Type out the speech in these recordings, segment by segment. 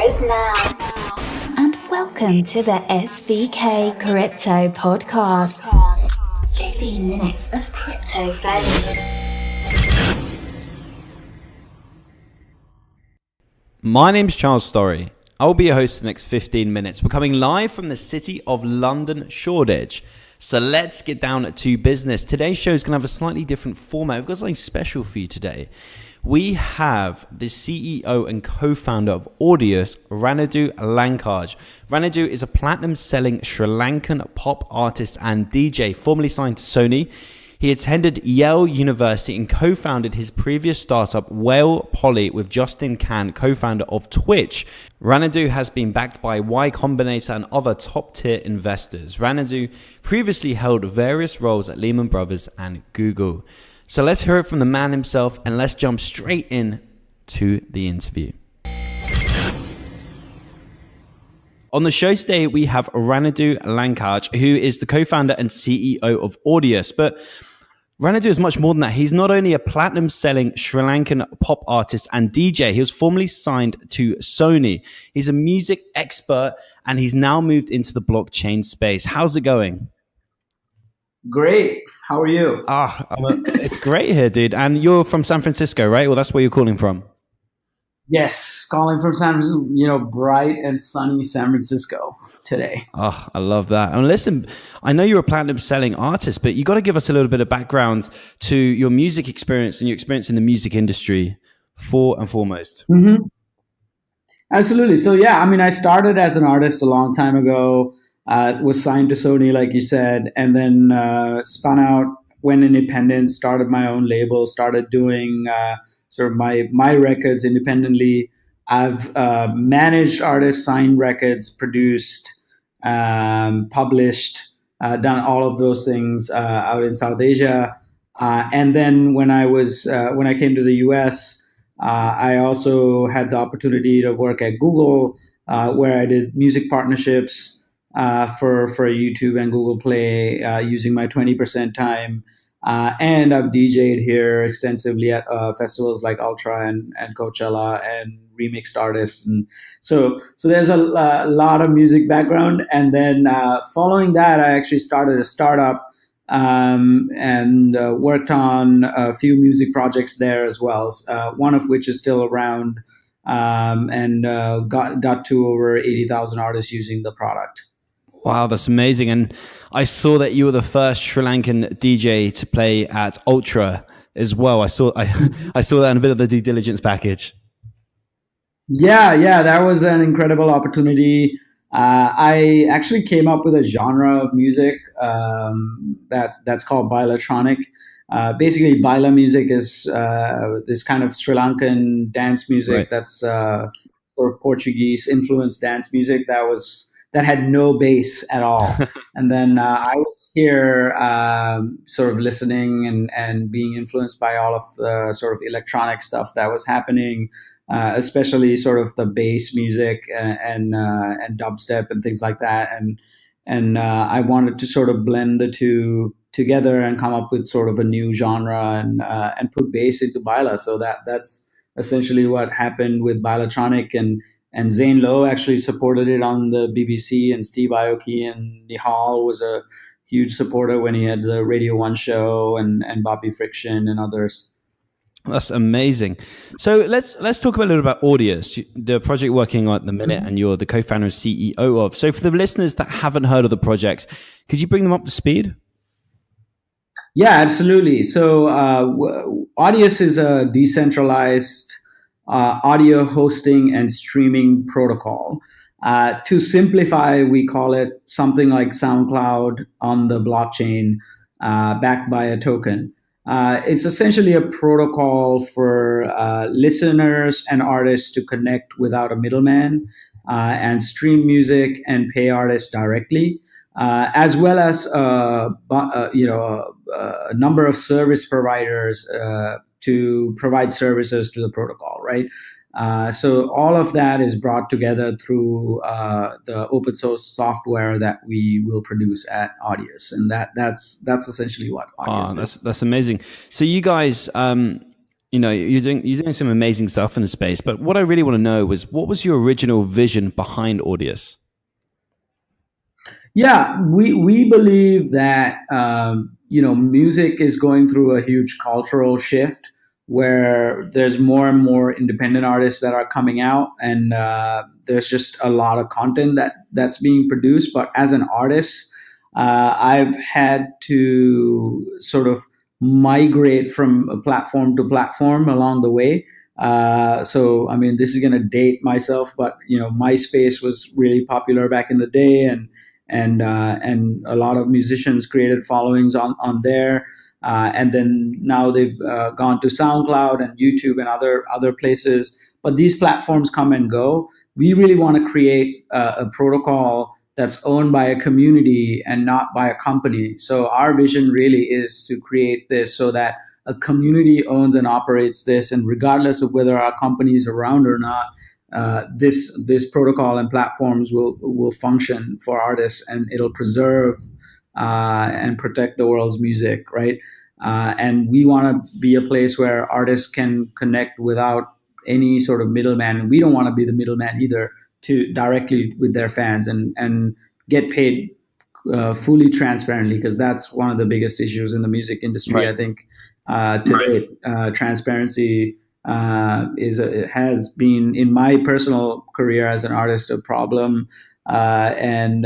is now. And welcome to the SVK Crypto podcast. 15 minutes of crypto fame. My name's Charles Storry. I'll be your host for the next 15 minutes. We're coming live from the city of London, Shoreditch. So let's get down to business. Today's show is going to have a slightly different format. We've got something special for you today. We have the CEO and co-founder of Audius, Ranidu Lankage. Ranidu is a platinum-selling Sri Lankan pop artist and DJ, formerly signed to Sony. He attended Yale University and co-founded his previous startup, Whale Poly, with Justin Kan, co-founder of Twitch. Ranidu has been backed by Y Combinator and other top-tier investors. Ranidu previously held various roles at Lehman Brothers and Google. So let's hear it from the man himself and let's jump straight in to the interview. On the show today, we have Ranidu Lankage, who is the co-founder and CEO of Audius. But Ranidu is much more than that. He's not only a platinum-selling Sri Lankan pop artist and DJ, he was formerly signed to Sony. He's a music expert, and he's now moved into the blockchain space. How's it going? Great. How are you? It's great here, dude. And you're from San Francisco, right? Well, that's where you're calling from. Yes, calling from San Francisco, bright and sunny San Francisco today. Oh, I love that. And listen, I know you're a platinum selling artist, but you got to give us a little bit of background to your music experience and your experience in the music industry, for and foremost. Mm-hmm. Absolutely. So, I started as an artist a long time ago, was signed to Sony, like you said, and then spun out, went independent, started my own label, started doing sort of my records independently. I've managed artists, signed records, produced, published, done all of those things out in South Asia. And then when I came to the US, I also had the opportunity to work at Google, where I did music partnerships for YouTube and Google Play using my 20% time. And I've DJ'd here extensively at festivals like Ultra and Coachella and remixed artists. And so there's a lot of music background. And then following that, I actually started a startup and worked on a few music projects there as well, one of which is still around and got to over 80,000 artists using the product. Wow, that's amazing. And I saw that you were the first Sri Lankan DJ to play at Ultra as well. I saw that in a bit of the due diligence package. Yeah, that was an incredible opportunity. I actually came up with a genre of music that's called bailatronic. Basically, baila music is this kind of Sri Lankan dance music, right? That's sort of Portuguese influenced dance music that had no bass at all. And then I was here sort of listening and being influenced by all of the sort of electronic stuff that was happening, especially sort of the bass music and dubstep and things like that. And I wanted to sort of blend the two together and come up with sort of a new genre and put bass into baila. So that's essentially what happened with bailatronic. And Zane Lowe actually supported it on the BBC, and Steve Aoki and Nihal was a huge supporter when he had the Radio 1 show and Bobby Friction and others. That's amazing. So let's talk a little about Audius, the project you're working on at the minute, and you're the co-founder and CEO of. So for the listeners that haven't heard of the project, could you bring them up to speed? Yeah, absolutely. So Audius is a decentralized audio hosting and streaming protocol. To simplify, we call it something like SoundCloud on the blockchain, backed by a token. It's essentially a protocol for listeners and artists to connect without a middleman and stream music and pay artists directly, as well as a number of service providers to provide services to the protocol, right? So all of that is brought together through the open source software that we will produce at Audius, and that's essentially what Audius is. That's amazing. So you guys You're doing some amazing stuff in the space. But what I really want to know was, what was your original vision behind Audius? Yeah, we believe that music is going through a huge cultural shift where there's more and more independent artists that are coming out, and there's just a lot of content that's being produced. But as an artist, I've had to sort of migrate from a platform to platform along the way. So I mean, this is going to date myself, but MySpace was really popular back in the day, and a lot of musicians created followings on there. And then now they've gone to SoundCloud and YouTube and other places. But these platforms come and go. We really want to create a protocol that's owned by a community and not by a company. So our vision really is to create this so that a community owns and operates this, and regardless of whether our company is around or not, this protocol and platforms will function for artists, and it'll preserve and protect the world's music, right? And we want to be a place where artists can connect without any sort of middleman, and we don't want to be the middleman either, to directly with their fans and get paid fully transparently, because that's one of the biggest issues in the music industry. Right. I think today transparency has been, in my personal career as an artist, a problem. And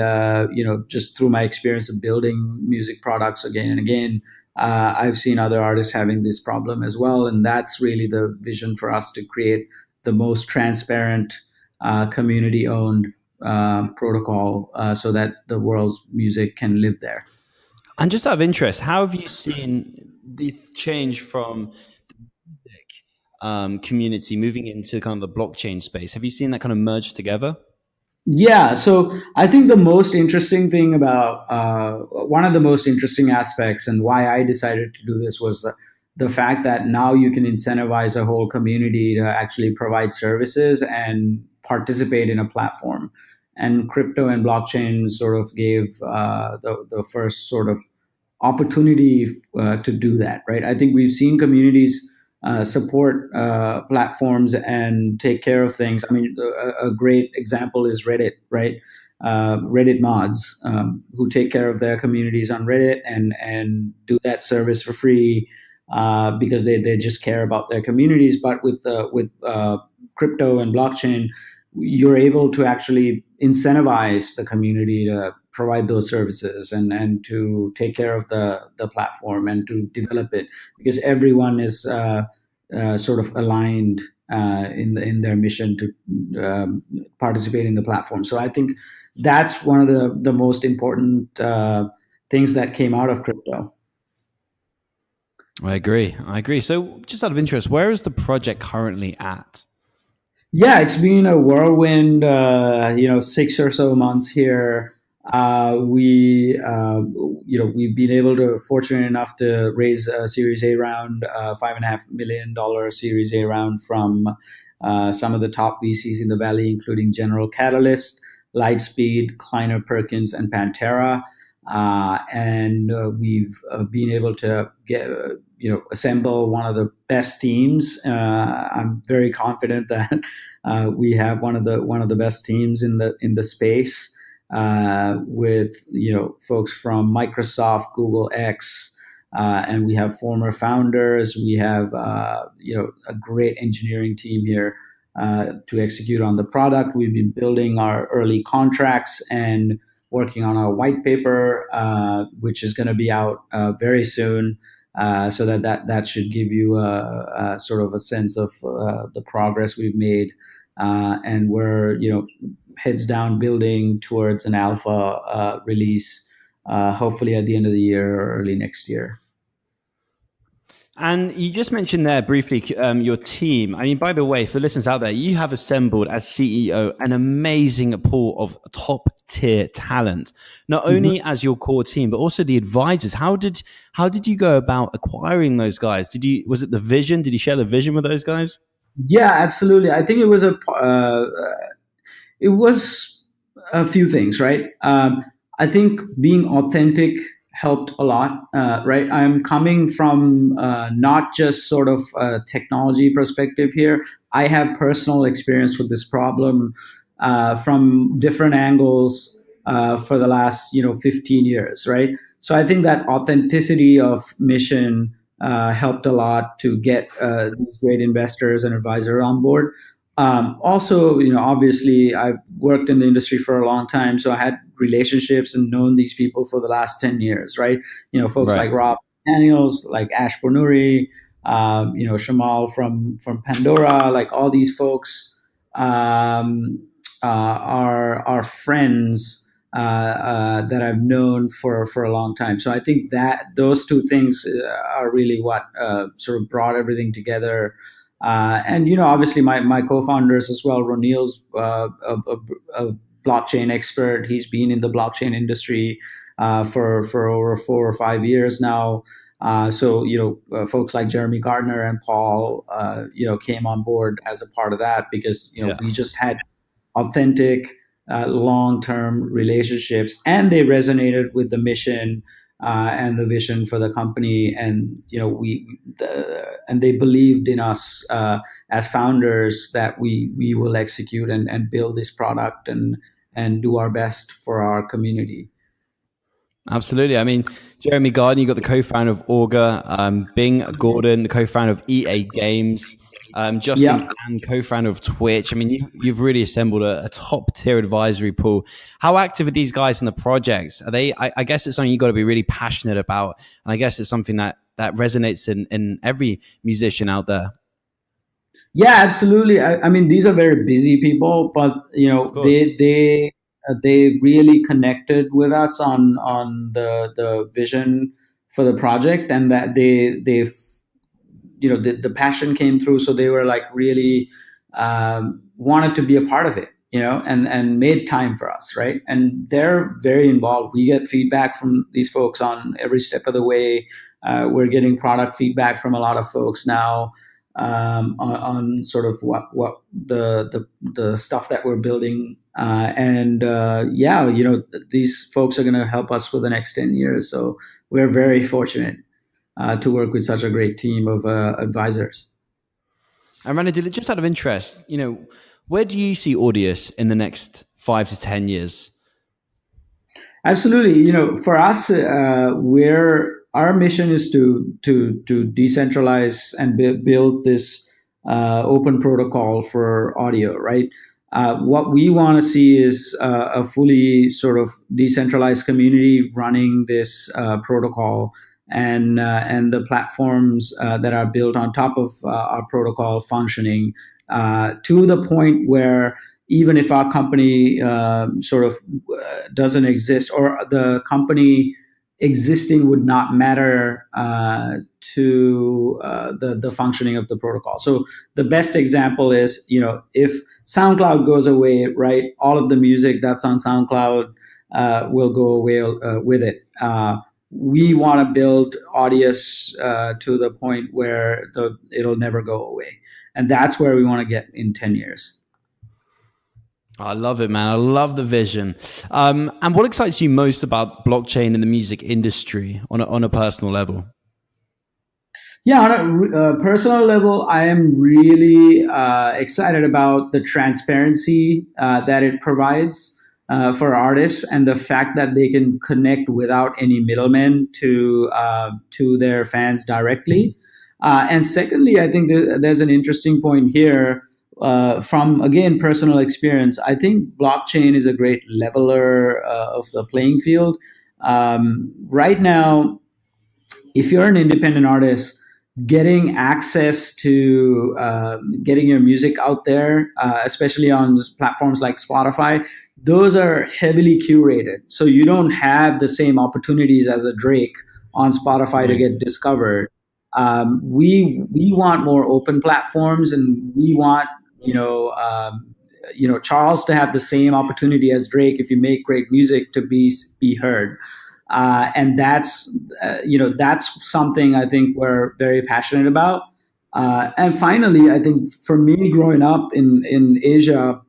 just through my experience of building music products again and again, I've seen other artists having this problem as well. And that's really the vision for us, to create the most transparent, community-owned protocol so that the world's music can live there. And just out of interest, how have you seen the change from community moving into kind of the blockchain space? Have you seen that kind of merge together? Yeah, so I think the most interesting thing about one of the most interesting aspects, and why I decided to do this, was the fact that now you can incentivize a whole community to actually provide services and participate in a platform. And crypto and blockchain sort of gave the first sort of opportunity to do that, right? I think we've seen communities support platforms and take care of things. I mean, a great example is Reddit, right? Reddit mods who take care of their communities on Reddit and do that service for free because they just care about their communities. But with crypto and blockchain, you're able to actually incentivize the community to provide those services and to take care of the platform and to develop it, because everyone is sort of aligned in their mission to participate in the platform. So I think that's one of the most important things that came out of crypto. I agree. So just out of interest, where is the project currently at? Yeah, it's been a whirlwind, 6 or so months here. We've been able to, fortunate enough to raise a Series A round, $5.5 million Series A round from some of the top VCs in the Valley, including General Catalyst, Lightspeed, Kleiner Perkins, and Pantera. And we've been able to assemble one of the best teams. I'm very confident that we have one of the best teams in the space, with folks from Microsoft, Google X, and we have former founders. We have a great engineering team here to execute on the product. We've been building our early contracts and working on our white paper, which is going to be out very soon. So that should give you a sort of a sense of the progress we've made, and we're heads down building towards an alpha release, hopefully at the end of the year or early next year. And you just mentioned there briefly your team. I mean, by the way, for the listeners out there, you have assembled as CEO an amazing pool of top tier talent, not only as your core team, but also the advisors. How did you go about acquiring those guys? Was it the vision? Did you share the vision with those guys? Yeah, absolutely. I think it was a few things, right? I think being authentic helped a lot, right? I'm coming from not just sort of a technology perspective here. I have personal experience with this problem from different angles for the last 15 years, right? So I think that authenticity of mission helped a lot to get these great investors and advisors on board. Also, obviously, I've worked in the industry for a long time, so I had relationships and known these people for the last 10 years, right? Folks Right. like Rob Daniels, like Ash Bonuri, Shamal from Pandora, like all these folks are friends that I've known for a long time. So I think that those two things are really what sort of brought everything together. And obviously my co-founders as well. Ronil's a blockchain expert. He's been in the blockchain industry for over 4 or 5 years now. So folks like Jeremy Gardner and Paul came on board as a part of that because we just had authentic long-term relationships, and they resonated with the mission and the vision for the company, and and they believed in us as founders that we will execute and build this product and do our best for our community. Absolutely. I mean, Jeremy Gardner, you got the co-founder of Augur, Bing Gordon, the co-founder of EA Games, Justin Pan, co-founder of Twitch. I mean, you've really assembled a top-tier advisory pool. How active are these guys in the projects? Are they? I guess it's something you've got to be really passionate about, and I guess it's something that resonates in every musician out there. Yeah, absolutely. I mean, these are very busy people, but they really connected with us on the vision for the project, and that they the passion came through. So they were like really wanted to be a part of it, and made time for us, right? And they're very involved. We get feedback from these folks on every step of the way. We're getting product feedback from a lot of folks now on sort of what the stuff that we're building, these folks are going to help us for the next 10 years. So we're very fortunate to work with such a great team of advisors. And Ranidu, just out of interest, where do you see Audius in the next 5 to 10 years? Absolutely. For us, our mission is to decentralize and build this open protocol for audio, right? What we want to see is a fully sort of decentralized community running this protocol, and the platforms that are built on top of our protocol functioning to the point where even if our company sort of doesn't exist, or the company existing would not matter to the functioning of the protocol. So the best example is, if SoundCloud goes away, right, all of the music that's on SoundCloud will go away with it. We want to build Audius to the point where it'll never go away. And that's where we want to get in 10 years. I love it, man. I love the vision. And what excites you most about blockchain in the music industry on a personal level? Yeah, on a personal level, I am really excited about the transparency that it provides for artists, and the fact that they can connect without any middlemen to their fans directly. And secondly, I think there's an interesting point here from, again, personal experience. I think blockchain is a great leveler of the playing field. Right now, if you're an independent artist, getting access to getting your music out there, especially on platforms like Spotify, those are heavily curated. So you don't have the same opportunities as a Drake on Spotify to get discovered. We want more open platforms, and we want Charles to have the same opportunity as Drake if you make great music to be heard. And that's something I think we're very passionate about. And finally, I think for me, growing up in Asia,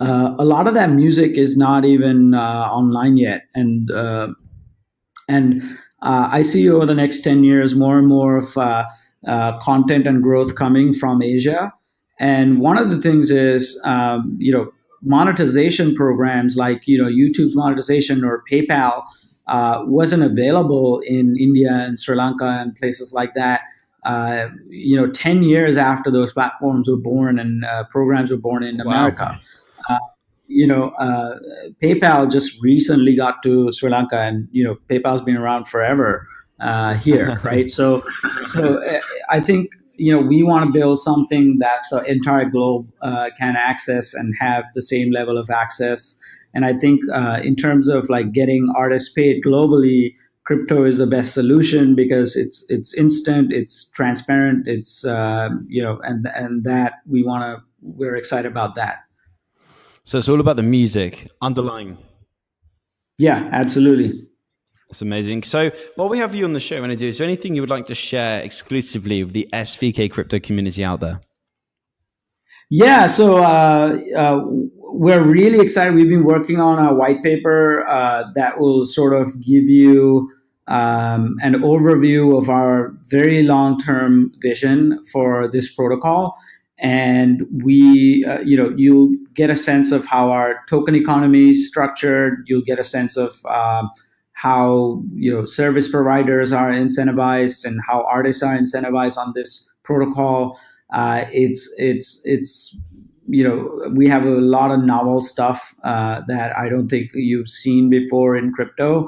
a lot of that music is not even online yet. And And I see over the next 10 years more and more of content and growth coming from Asia. And one of the things is, monetization programs like, YouTube's monetization or PayPal wasn't available in India and Sri Lanka and places like that. 10 years after those platforms were born and programs were born in America. Uh, PayPal just recently got to Sri Lanka, and PayPal's been around forever here, right? So I think we want to build something that the entire globe can access and have the same level of access. And I think in terms of like getting artists paid globally, crypto is the best solution because it's instant, it's transparent, it's and that we're excited about that. So it's all about the music underlying. Yeah, absolutely. That's amazing. So while we have you on the show, Ranidu, is there anything you would like to share exclusively with the SVK crypto community out there? Yeah, so we're really excited. We've been working on a white paper that will sort of give you an overview of our very long-term vision for this protocol. And you'll get a sense of how our token economy is structured. You'll get a sense of how service providers are incentivized and how artists are incentivized on this protocol. We have a lot of novel stuff that I don't think you've seen before in crypto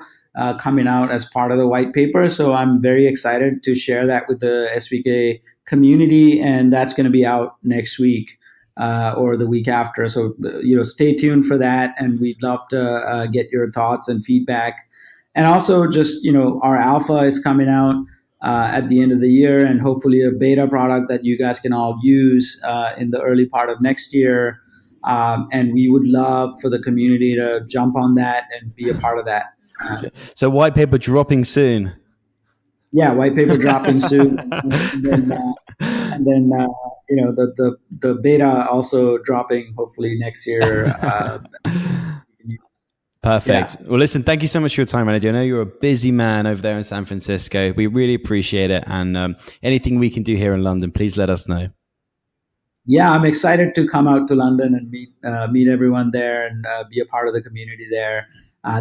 coming out as part of the white paper. So I'm very excited to share that with the SVK community, and that's going to be out next week or the week after. So stay tuned for that, and we'd love to get your thoughts and feedback. And also just our alpha is coming out at the end of the year, and hopefully a beta product that you guys can all use in the early part of next year. And we would love for the community to jump on that and be a part of that. So white paper dropping soon. Yeah, white paper dropping soon, and then the beta also dropping hopefully next year. Perfect. Yeah. Well, listen, thank you so much for your time, Ranidu. I know you're a busy man over there in San Francisco. We really appreciate it. And anything we can do here in London, please let us know. Yeah, I'm excited to come out to London and meet everyone there and be a part of the community there.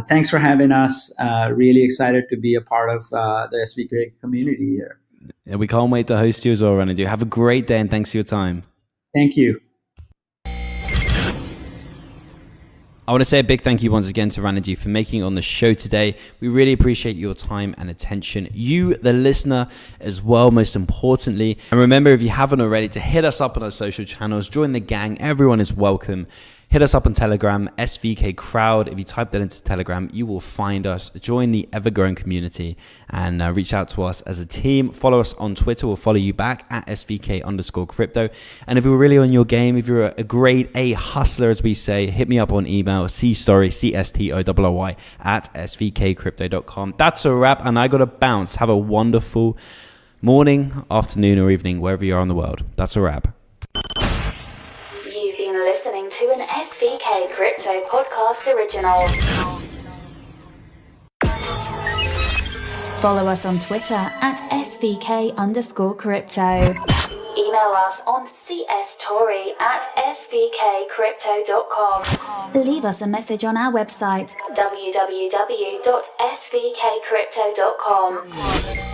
Thanks for having us. Really excited to be a part of the SVK community here. Yeah, we can't wait to host you as well, Ranidu. Have a great day and thanks for your time. Thank you. I want to say a big thank you once again to Ranidu for making it on the show today. We really appreciate your time and attention. You, the listener, as well, most importantly. And remember, if you haven't already, to hit us up on our social channels. Join the gang. Everyone is welcome. Hit us up on Telegram, SVK Crowd. If you type that into Telegram, you will find us. Join the ever-growing community and reach out to us as a team. Follow us on Twitter. We'll follow you back at SVK_crypto. And if you're really on your game, if you're a grade A hustler, as we say, hit me up on email, Storry, CSTORY, at svkcrypto.com. That's a wrap, and I got to bounce. Have a wonderful morning, afternoon, or evening, wherever you are in the world. That's a wrap. You've been listening to an SVK Crypto podcast original. Follow us on Twitter at SVK_crypto. Email us on cstorry at svkcrypto.com. Leave us a message on our website, www.svkcrypto.com.